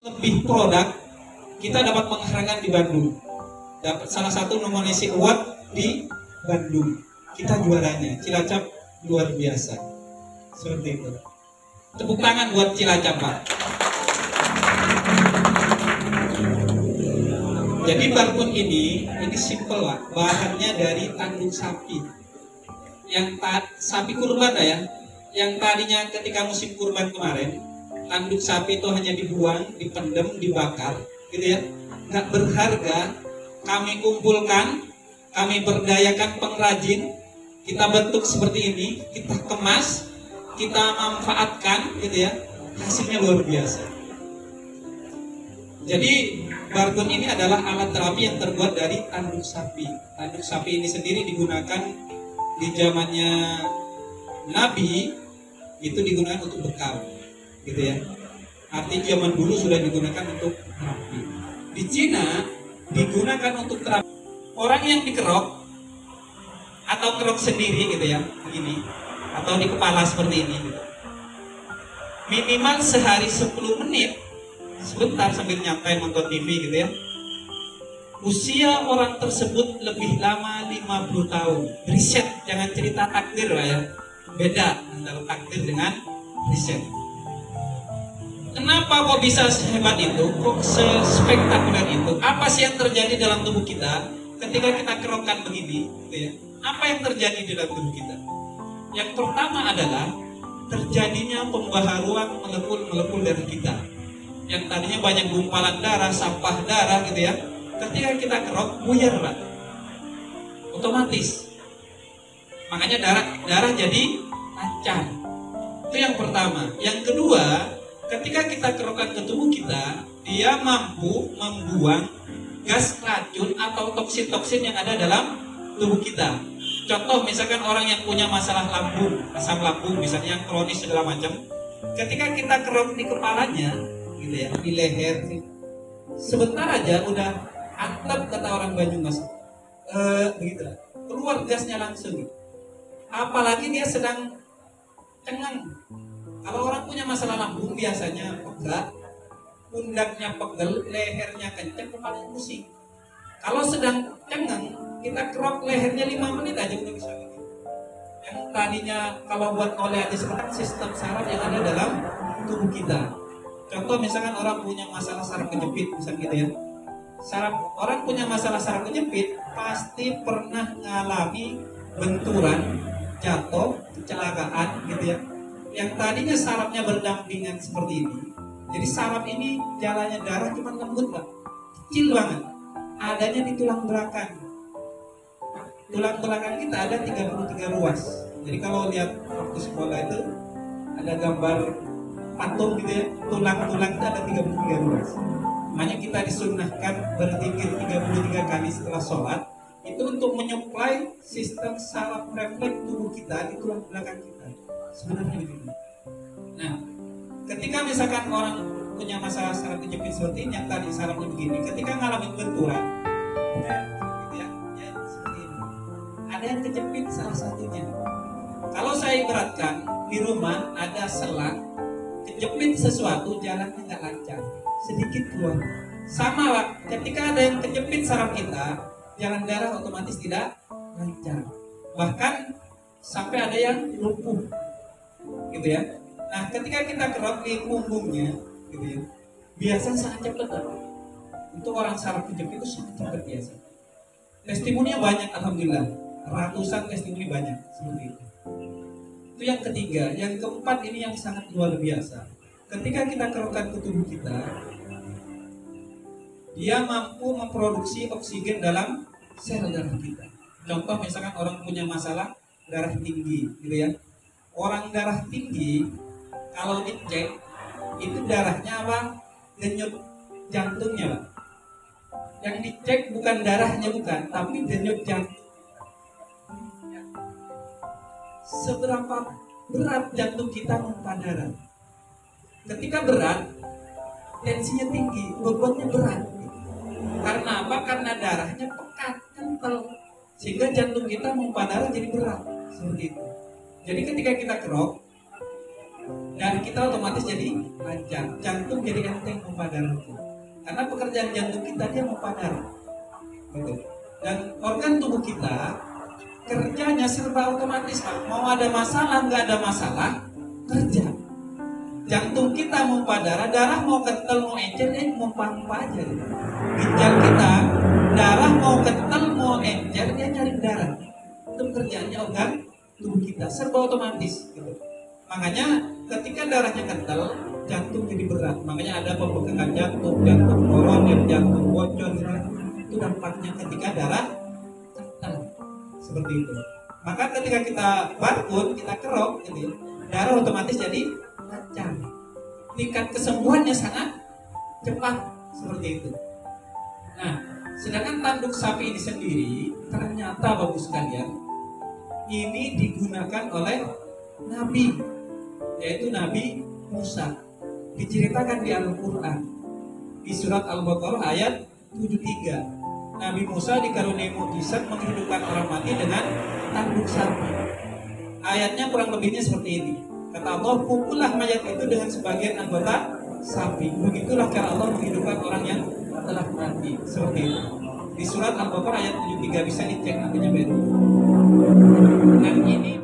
lebih produk, kita dapat penghargaan di Bandung. Dapat salah satu nominasi award di Bandung. Kita juaranya. Cilacap luar biasa. Seperti itu. Tepuk tangan buat Cilacap, Pak. Jadi barcode ini simple, Pak. Bahannya dari tanduk sapi. Sapi kurban ya. Yang tadinya ketika musim kurban kemarin, tanduk sapi itu hanya dibuang, dipendem, dibakar, gitu ya. Nggak berharga. Kami kumpulkan, kami berdayakan pengrajin, kita bentuk seperti ini, kita kemas, kita manfaatkan, gitu ya. Hasilnya luar biasa. Jadi barcode ini adalah alat terapi yang terbuat dari tanduk sapi. Tanduk sapi ini sendiri digunakan di zamannya Nabi, itu digunakan untuk bekal, gitu ya. Artinya zaman dulu sudah digunakan untuk terapi. Di Cina digunakan untuk terapi. Orang yang dikerok atau kerok sendiri, gitu ya, begini, atau di kepala seperti ini, gitu. Minimal sehari 10 menit, sebentar sambil nyantai nonton TV, gitu ya. Usia orang tersebut lebih lama 50 tahun. Riset, jangan cerita takdir lah ya. Beda antara takdir dengan riset. Kenapa kok bisa sehebat itu? Kok sespektakuler itu? Apa sih yang terjadi dalam tubuh kita ketika kita kerokkan begini, gitu ya? Apa yang terjadi di dalam tubuh kita? Yang pertama adalah terjadinya pembaharuan molekul darah kita. Yang tadinya banyak gumpalan darah, sampah darah, gitu ya. Ketika kita kerok, buyar, Pak. Otomatis. Makanya darah jadi lancar. Itu yang pertama. Yang kedua, ketika kita kerokkan ke tubuh kita, dia mampu membuang gas racun atau toksin-toksin yang ada dalam tubuh kita. Contoh misalkan orang yang punya masalah lambung, asam lambung misalnya yang kronis segala macam, ketika kita kerok di kepalanya, gitu ya, di leher, sebentar aja udah antep kata orang Banyumas, begitu, keluar gasnya langsung. Apalagi dia sedang cengang. Kalau orang punya masalah lambung biasanya pegel, pundaknya pegel, lehernya kencang, kepalanya pusing. Kalau sedang cengang, kita kerok lehernya 5 menit aja udah bisa. Yang tadinya kalau buat oleh aja sekarang sistem saraf yang ada dalam tubuh kita. Contoh misalkan orang punya masalah saraf kejepit, misalnya gitu ya. Orang punya masalah saraf kejepit pasti pernah mengalami benturan, jatuh, kecelakaan, gitu ya. Yang tadinya sarafnya berdampingan seperti ini, jadi saraf ini jalannya darah cuma lembut, Pak, kecil banget, adanya di tulang belakang. Tulang belakang kita ada 33 ruas. Jadi kalau lihat waktu sekolah itu ada gambar patung, gitu ya, tulang-tulang itu ada 33 ruas. Makanya kita disunnahkan berzikir 33 kali setelah sholat, itu untuk menyuplai sistem saraf refleks tubuh kita di tulang belakang kita. Sebenarnya begitu. Nah, ketika misalkan orang punya masalah saraf kejepit seperti ini, yang tadi sarafnya begini, ketika ngalamin benturan, gitu ya, seperti ini, ada yang kejepit salah satunya. Kalau saya ibaratkan di rumah ada selang, kejepit sesuatu, jalannya nggak lancar, sedikit keluar. Sama, Pak, ketika ada yang kejepit saraf kita, jalan darah otomatis tidak lancar. Bahkan sampai ada yang lumpuh, gitu ya. Nah, ketika kita kerok di punggungnya, gitu ya, biasanya sangat cepat, Pak. Untuk orang saraf kejepit itu sangat cepat biasa. Testimoninya banyak, alhamdulillah. Ratusan testimoni banyak seperti itu. Itu yang ketiga. Yang keempat ini yang sangat luar biasa. Ketika kita kerokkan ke tubuh kita, dia mampu memproduksi oksigen dalam sel darah kita. Contoh misalkan orang punya masalah darah tinggi, gitu ya. Orang darah tinggi kalau dicek itu darahnya apa? Denyut jantungnya, Pak. Yang dicek bukan darahnya, bukan, tapi denyut jantung. Seberapa berat jantung kita memompa darah? Ketika berat, tensinya tinggi, bebannya berat. Karena apa? Karena darahnya pekat, kental, sehingga jantung kita memompa darah jadi berat, seperti itu. Jadi ketika kita kerok, dan kita otomatis jadi lancar, jantung jadi enteng pompa darah. Karena pekerjaan jantung kita dia pompa darah, gitu. Dan organ tubuh kita kerjanya serba otomatis, Pak. Mau ada masalah nggak ada masalah kerja. Jantung kita pompa darah, darah mau kental mau encer, pompa aja. Gitu. Ginjal kita, darah mau kental mau encer, dia nyari darah. Itu kerjaannya organ tubuh kita, serba otomatis. Gitu. Makanya ketika darahnya kental, jantung jadi berat. Makanya ada pembengkakan jantung, jantung koroner, jantung bocor. Gitu. Itu dampaknya ketika darah kental. Seperti itu. Maka ketika kita barkun, kita kerok, gitu, darah otomatis jadi lancar. Tingkat kesembuhannya sangat cepat, seperti itu. Nah, sedangkan tanduk sapi ini sendiri ternyata Bapak sekalian, ini digunakan oleh Nabi, yaitu Nabi Musa. Diceritakan di Al-Quran di surat Al-Baqarah ayat 73. Nabi Musa dikaruniai mukjizat menghidupkan orang mati dengan tanduk sapi. Ayatnya kurang lebihnya seperti ini. Kata Allah, pukullah mayat itu dengan sebagian anggota sapi. Begitulah cara Allah menghidupkan orang yang telah mati. Seperti itu. Di surat Al-Baqarah ayat 73, bisa dicek nantinya baru. Dan ini